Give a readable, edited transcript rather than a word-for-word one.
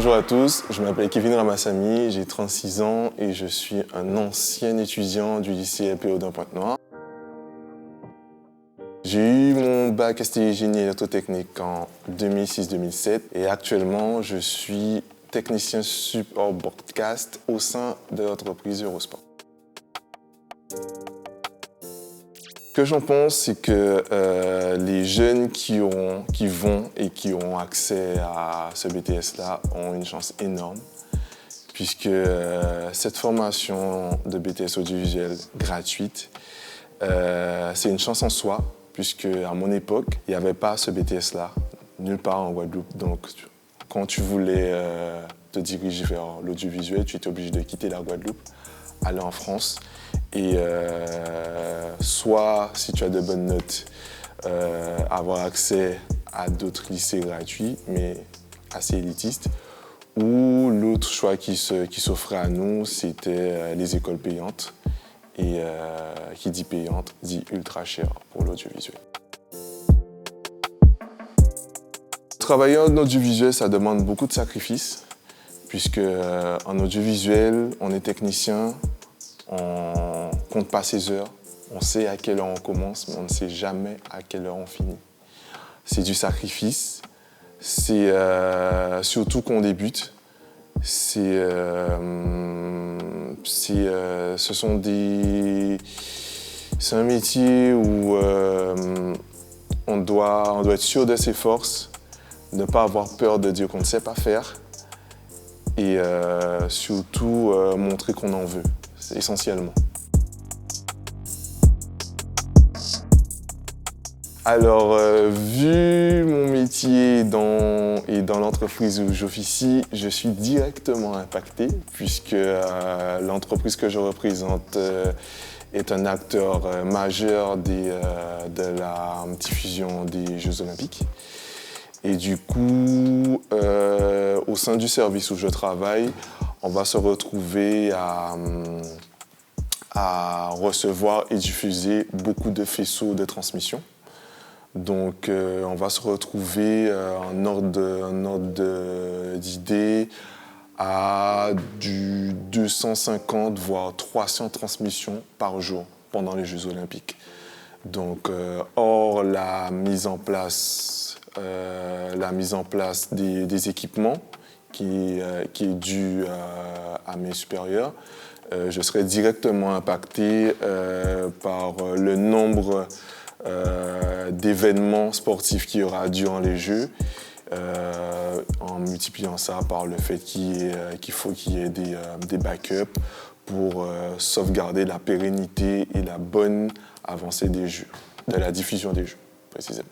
Bonjour à tous, je m'appelle Kevin Ramassamy, j'ai 36 ans et je suis un ancien étudiant du lycée LPO de Pointe-Noire. J'ai eu mon bac STI génie électrotechnique en 2006-2007 et actuellement je suis technicien support broadcast au sein de l'entreprise Eurosport. Ce que j'en pense, c'est que les jeunes qui vont et qui auront accès à ce BTS-là ont une chance énorme, puisque cette formation de BTS audiovisuel gratuite, c'est une chance en soi, puisque à mon époque, il n'y avait pas ce BTS-là, nulle part en Guadeloupe. Donc, quand tu voulais te diriger vers l'audiovisuel, tu étais obligé de quitter la Guadeloupe, aller en France. Et soit, si tu as de bonnes notes, avoir accès à d'autres lycées gratuits, mais assez élitistes. Ou l'autre choix qui s'offrait à nous, c'était les écoles payantes. Et qui dit payante, dit ultra cher pour l'audiovisuel. Travailler en audiovisuel, ça demande beaucoup de sacrifices, puisque en audiovisuel, on est technicien, on ne compte pas ses heures, on sait à quelle heure on commence, mais on ne sait jamais à quelle heure on finit. C'est du sacrifice, c'est surtout quand on débute. C'est un métier où on doit être sûr de ses forces, ne pas avoir peur de dire qu'on ne sait pas faire et surtout montrer qu'on en veut, essentiellement. Alors, vu mon métier et dans l'entreprise où j'officie, je suis directement impacté puisque l'entreprise que je représente est un acteur majeur de la diffusion des Jeux Olympiques. Et du coup, au sein du service où je travaille, on va se retrouver à recevoir et diffuser beaucoup de faisceaux de transmission. Donc, on va se retrouver en ordre d'idée à du 250 voire 300 transmissions par jour pendant les Jeux Olympiques. Donc, hors la mise en place des équipements qui est due à mes supérieurs, je serai directement impacté par le nombre d'événements sportifs qu'il y aura durant les Jeux, en multipliant ça par le fait qu'il faut qu'il y ait des backups pour sauvegarder la pérennité et la bonne avancée des Jeux, de la diffusion des Jeux précisément.